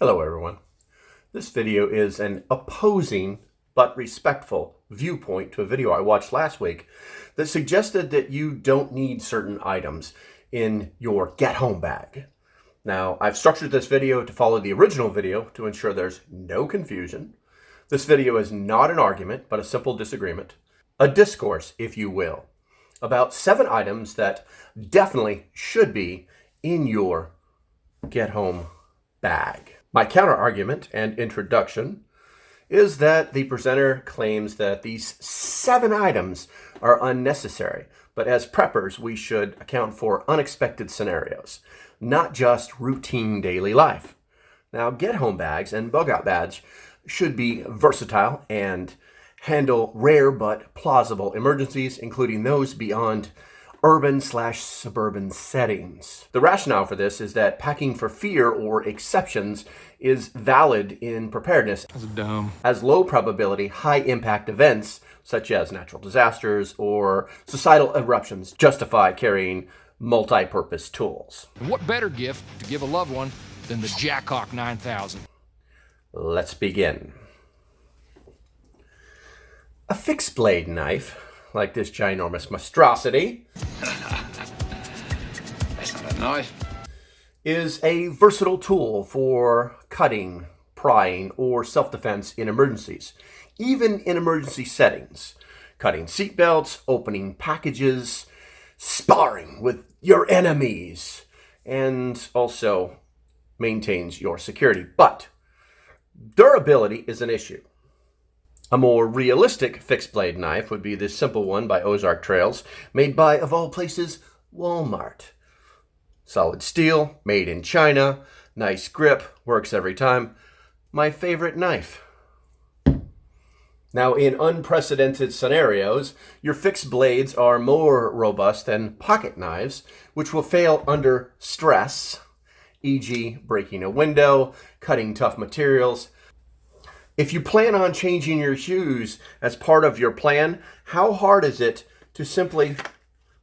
Hello everyone. This video is an opposing but respectful viewpoint to a video I watched last week that suggested that you don't need certain items in your get-home bag. Now, I've structured this video to follow the original video to ensure there's no confusion. This video is not an argument, but a simple disagreement. A discourse, if you will, about 7 items that definitely should be in your get-home bag. My counter-argument and introduction is that the presenter claims that these 7 items are unnecessary, but as preppers, we should account for unexpected scenarios, not just routine daily life. Now, get-home bags and bug-out bags should be versatile and handle rare but plausible emergencies, including those beyond urban/suburban settings. The rationale for this is that packing for fear or exceptions is valid in preparedness. That's dumb. As low probability, high impact events such as natural disasters or societal eruptions justify carrying multi-purpose tools. And what better gift to give a loved one than the Jackhawk 9000? Let's begin. A fixed blade knife, like this ginormous monstrosity, That's not a knife. is a versatile tool for cutting, prying, or self-defense in emergencies, even in emergency settings. Cutting seatbelts, opening packages, sparring with your enemies, and also maintains your security. But durability is an issue. A more realistic fixed blade knife would be this simple one by Ozark Trails, made by, of all places, Walmart. Solid steel, made in China, nice grip, works every time. My favorite knife. Now, in unprecedented scenarios, your fixed blades are more robust than pocket knives, which will fail under stress, e.g. breaking a window, cutting tough materials. If you plan on changing your shoes as part of your plan, how hard is it to simply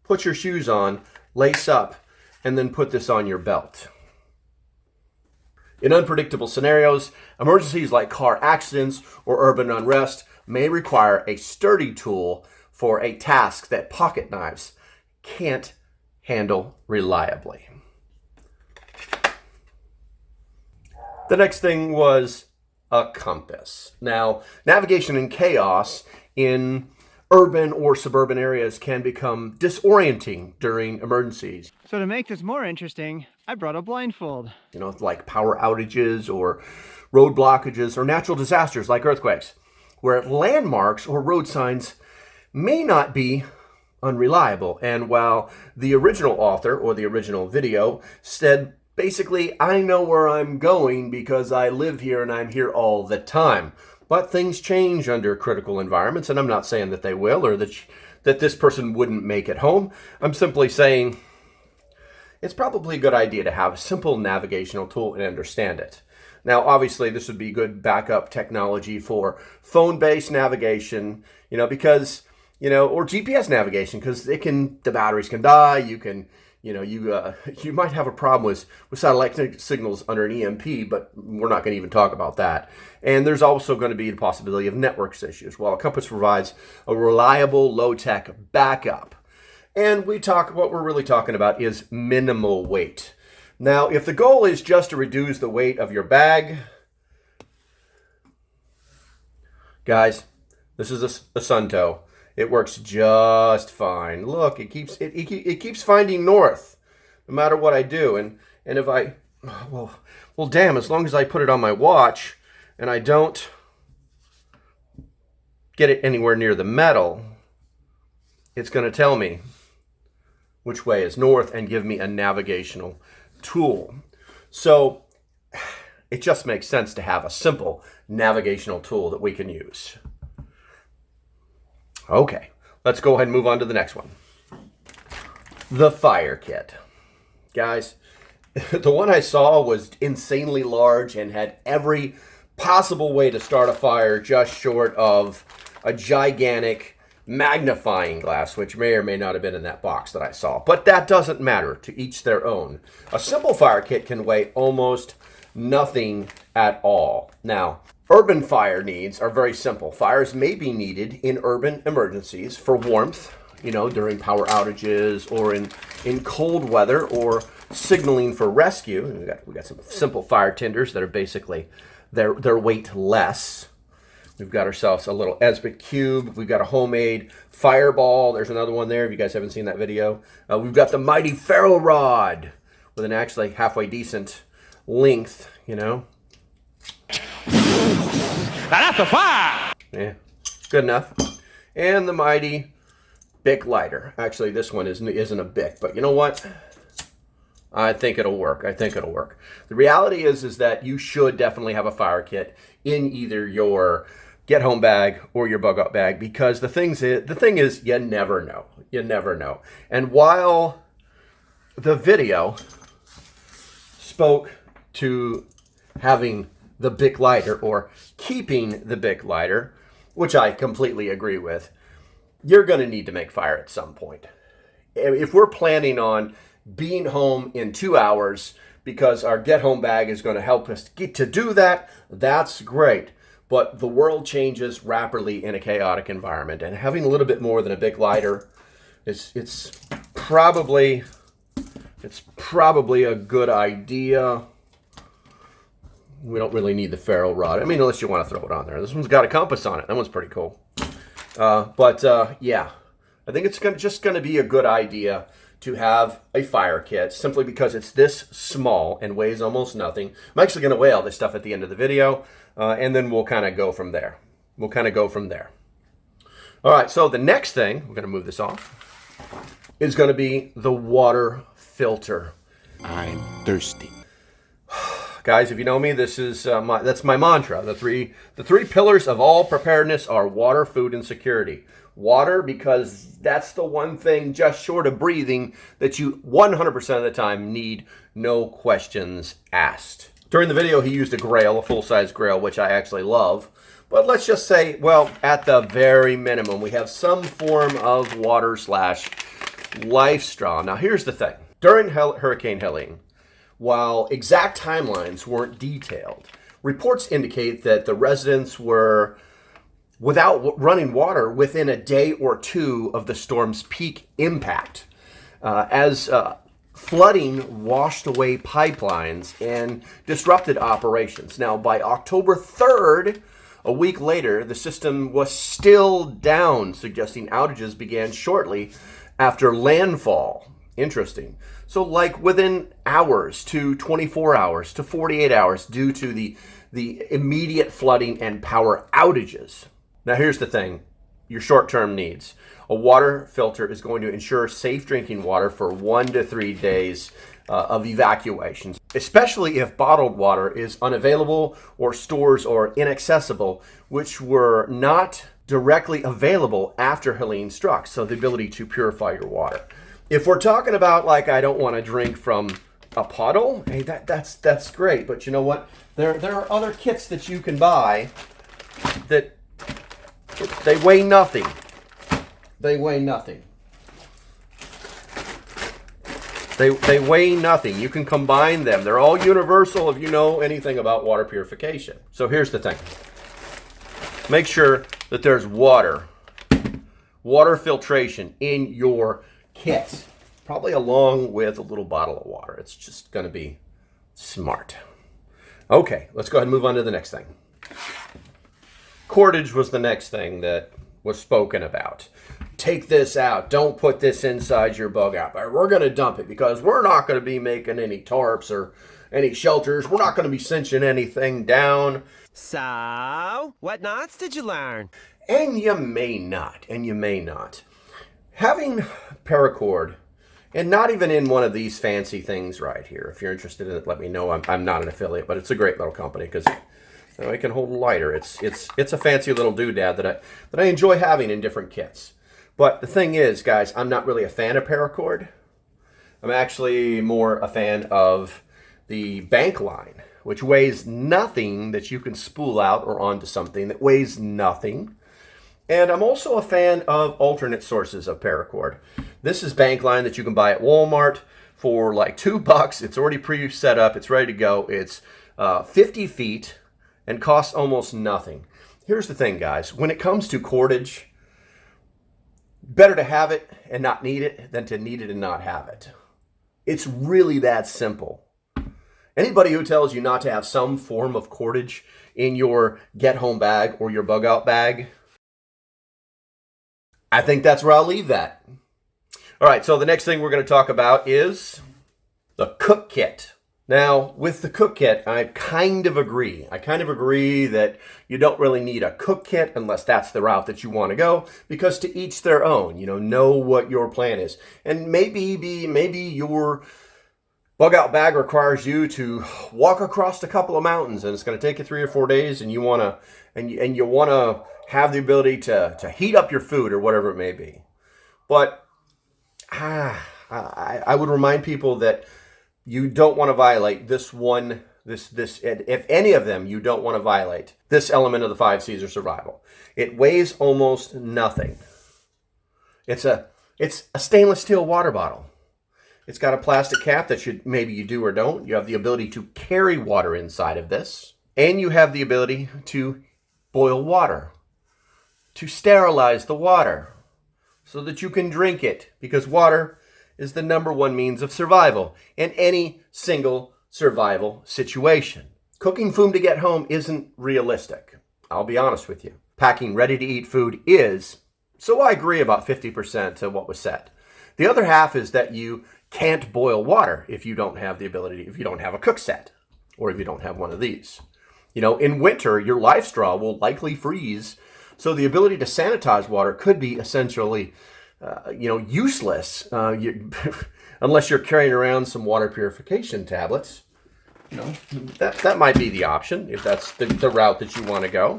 put your shoes on, lace up, and then put this on your belt? In unpredictable scenarios, emergencies like car accidents or urban unrest may require a sturdy tool for a task that pocket knives can't handle reliably. The next thing was a compass. Now, navigation in chaos in urban or suburban areas can become disorienting during emergencies. So to make this more interesting, I brought a blindfold. Like power outages or road blockages or natural disasters like earthquakes, where landmarks or road signs may not be unreliable. And while the original author or the original video said, basically, I know where I'm going because I live here and I'm here all the time. But things change under critical environments, and I'm not saying that they will or that this person wouldn't make it home. I'm simply saying it's probably a good idea to have a simple navigational tool and understand it. Now, obviously, this would be good backup technology for phone-based navigation, because, or GPS navigation, because the batteries can die. You can, you might have a problem with satellite signals under an EMP, but we're not going to even talk about that. And there's also going to be the possibility of networks issues. While a compass provides a reliable, low-tech backup. And what we're really talking about is minimal weight. Now, if the goal is just to reduce the weight of your bag, guys, this is a Suntoe. It works just fine. Look, it keeps finding north, no matter what I do. And if well, damn, as long as I put it on my watch and I don't get it anywhere near the metal, it's going to tell me which way is north and give me a navigational tool. So it just makes sense to have a simple navigational tool that we can use. Okay, let's go ahead and move on to the next one. The fire kit. Guys, the one I saw was insanely large and had every possible way to start a fire just short of a gigantic magnifying glass, which may or may not have been in that box that I saw. But that doesn't matter. To each their own. A simple fire kit can weigh almost nothing at all. Now, urban fire needs are very simple. Fires may be needed in urban emergencies for warmth, you know, during power outages or in cold weather, or signaling for rescue. We got some simple fire tenders that are basically their weight less. We've got ourselves a little Esbic cube. We've got a homemade fireball. There's another one there if you guys haven't seen that video. We've got the mighty ferro rod with an actually halfway decent length, you know. That's a fire! Yeah, good enough. And the mighty Bic lighter. Actually, this one isn't a Bic, but you know what? I think it'll work. I think it'll work. The reality is that you should definitely have a fire kit in either your get home bag or your bug out bag, because the thing is you never know. You never know. And while the video spoke to having the Bic lighter or keeping the Bic lighter, which I completely agree with, you're going to need to make fire at some point. If we're planning on being home in 2 hours because our get home bag is going to help us get to do that, that's great. But the world changes rapidly in a chaotic environment, and having a little bit more than a Bic lighter it's probably a good idea. We don't really need the ferro rod. I mean, unless you want to throw it on there. This one's got a compass on it. That one's pretty cool. Yeah, I think it's just going to be a good idea to have a fire kit, simply because it's this small and weighs almost nothing. I'm actually going to weigh all this stuff at the end of the video, and then we'll kind of go from there. All right, so the next thing, we're going to move this off, is going to be the water filter. I'm thirsty. Guys, if you know me, that's my mantra. The three pillars of all preparedness are water, food, and security. Water, because that's the one thing just short of breathing that you 100% of the time need, no questions asked. During the video, he used a Grail, a full-size Grail, which I actually love. But let's just say, well, at the very minimum, we have some form of water/life straw. Now, here's the thing. During Hurricane Helene, while exact timelines weren't detailed, reports indicate that the residents were without running water within a day or two of the storm's peak impact, as flooding washed away pipelines and disrupted operations. Now, by October 3rd, a week later, the system was still down, suggesting outages began shortly after landfall. Interesting. So like within hours to 24 hours to 48 hours due to the immediate flooding and power outages. Now here's the thing, your short-term needs. A water filter is going to ensure safe drinking water for 1 to 3 days of evacuations, especially if bottled water is unavailable or stores are inaccessible, which were not directly available after Helene struck. So the ability to purify your water. If we're talking about, like, I don't want to drink from a puddle, hey, that's great. But you know what? There are other kits that you can buy that they weigh nothing. They weigh nothing. They weigh nothing. You can combine them. They're all universal if you know anything about water purification. So here's the thing. Make sure that there's water filtration in your kit, probably along with a little bottle of water. It's just going to be smart. Okay, let's go ahead and move on to the next thing. Cordage was the next thing that was spoken about. Take this out. Don't put this inside your bug out. We're going to dump it because we're not going to be making any tarps or any shelters. We're not going to be cinching anything down. So, what knots did you learn? And you may not. Having paracord, and not even in one of these fancy things right here. If you're interested in it, let me know. I'm not an affiliate, but it's a great little company because it can hold a lighter. It's a fancy little doodad that I enjoy having in different kits. But the thing is, guys, I'm not really a fan of paracord. I'm actually more a fan of the bank line, which weighs nothing, that you can spool out or onto something that weighs nothing. And I'm also a fan of alternate sources of paracord. This is bank line that you can buy at Walmart for like $2. It's already pre-set up. It's ready to go. It's 50 feet, and costs almost nothing. Here's the thing, guys. When it comes to cordage, better to have it and not need it than to need it and not have it. It's really that simple. Anybody who tells you not to have some form of cordage in your get-home bag or your bug-out bag, I think that's where I'll leave that. All right, so the next thing we're going to talk about is the cook kit. Now, with the cook kit, I kind of agree. I kind of agree that you don't really need a cook kit unless that's the route that you want to go, because to each their own. Know what your plan is. And maybe your bug-out bag requires you to walk across a couple of mountains, and it's going to take you 3 or 4 days, and you want to have the ability to heat up your food or whatever it may be. But I would remind people that you don't want to violate this, if any of them, you don't want to violate this element of the 5 C's of survival. It weighs almost nothing. It's a stainless steel water bottle. It's got a plastic cap that maybe you do or don't. You have the ability to carry water inside of this, and you have the ability to boil water, to sterilize the water so that you can drink it, because water is the number one means of survival in any single survival situation. Cooking food to get home isn't realistic. I'll be honest with you. Packing ready-to-eat food is, so I agree about 50% to what was said. The other half is that you can't boil water if you don't have a cook set, or if you don't have one of these. In winter, your life straw will likely freeze, so the ability to sanitize water could be essentially useless, unless you're carrying around some water purification tablets. That might be the option if that's the route that you want to go.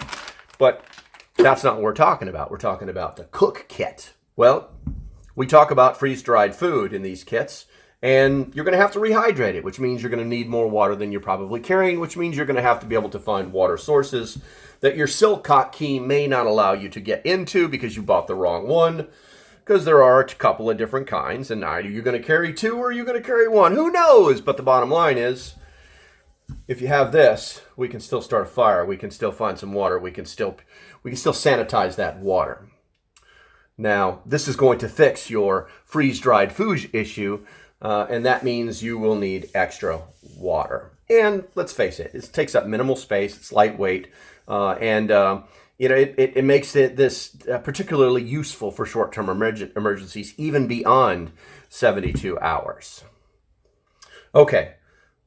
But that's not what we're talking about. We're talking about the cook kit. Well, we talk about freeze-dried food in these kits, and you're going to have to rehydrate it, which means you're going to need more water than you're probably carrying, which means you're going to have to be able to find water sources that your Silcock key may not allow you to get into because you bought the wrong one. Because there are a couple of different kinds, and either you're going to carry 2 or you're going to carry 1. Who knows? But the bottom line is, if you have this, we can still start a fire. We can still find some water. We can still sanitize that water. Now, this is going to fix your freeze-dried food issue, and that means you will need extra water. And let's face it, it takes up minimal space. It's lightweight, it makes this particularly useful for short-term emergencies, even beyond 72 hours. Okay,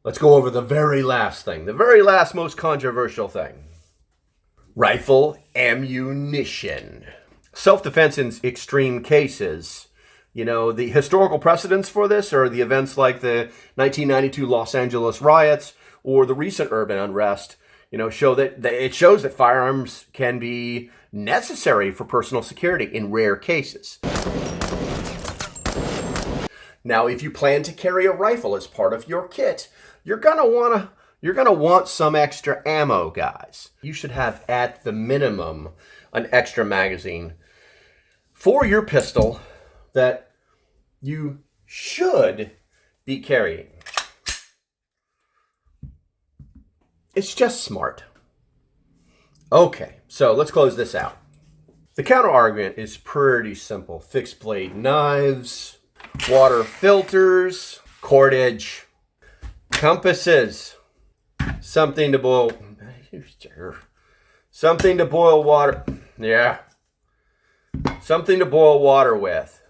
let's go over the very last thing, the very last most controversial thing. Rifle ammunition. Self-defense in extreme cases. The historical precedents for this are the events like the 1992 Los Angeles riots or the recent urban unrest. Show that it shows that firearms can be necessary for personal security in rare cases. Now, if you plan to carry a rifle as part of your kit, you're gonna want some extra ammo, guys. You should have, at the minimum, an extra magazine for your pistol that you should be carrying. It's just smart. Okay, so let's close this out. The counter argument is pretty simple. Fixed blade knives, water filters, cordage, compasses, something to boil water. Yeah. Something to boil water with.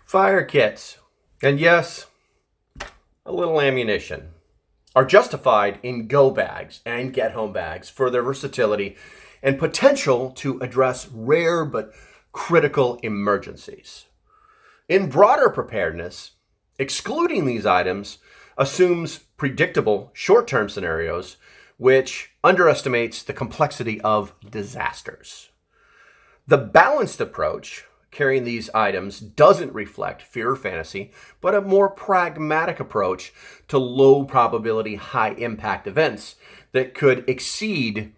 Fire kits. And yes, a little ammunition. Are justified in go bags and get home bags for their versatility and potential to address rare but critical emergencies. In broader preparedness, excluding these items assumes predictable short-term scenarios, which underestimates the complexity of disasters. The balanced approach carrying these items doesn't reflect fear or fantasy, but a more pragmatic approach to low probability, high impact events that could exceed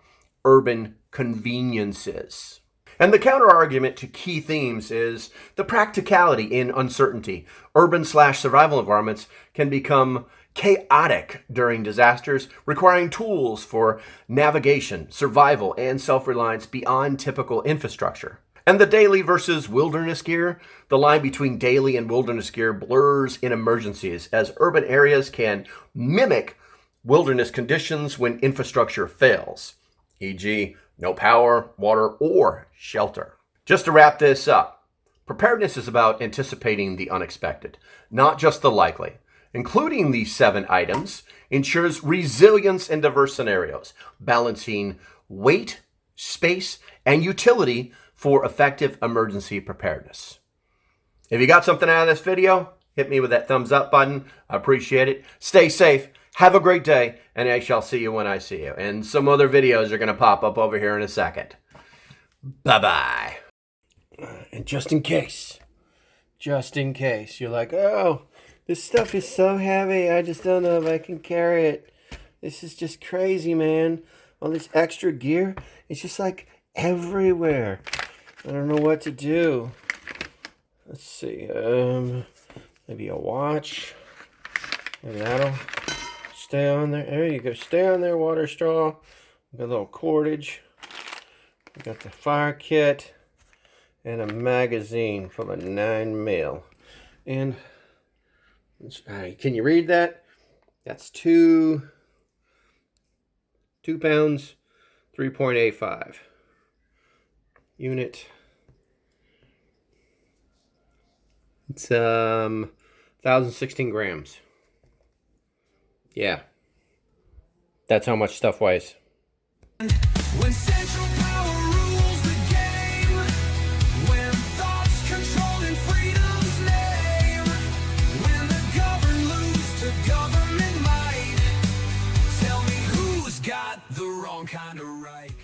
urban conveniences. And the counter argument to key themes is the practicality in uncertainty. Urban/survival environments can become chaotic during disasters, requiring tools for navigation, survival, and self-reliance beyond typical infrastructure. And the daily versus wilderness gear, the line between daily and wilderness gear blurs in emergencies, as urban areas can mimic wilderness conditions when infrastructure fails, e.g., no power, water, or shelter. Just to wrap this up, preparedness is about anticipating the unexpected, not just the likely. Including these 7 items ensures resilience in diverse scenarios, balancing weight, space, and utility for effective emergency preparedness. If you got something out of this video, hit me with that thumbs up button. I appreciate it. Stay safe. Have a great day, and I shall see you when I see you. And some other videos are going to pop up over here in a second. Bye-bye. And just in case, you're like, oh, this stuff is so heavy, I just don't know if I can carry it. This is just crazy, man. All this extra gear, it's just like everywhere. I don't know what to do. Let's see, maybe a watch. Maybe that'll stay on there. There you go, stay on there, water straw. Got a little cordage. We got the fire kit and a magazine full of 9mm. And can you read that? That's 2 pounds, 3.85. Unit. It's 1,016 grams. Yeah. That's how much stuff weighs. When central power rules the game, when thoughts controlled in freedom's name, when the governed lose to government might, tell me who's got the wrong kind of right.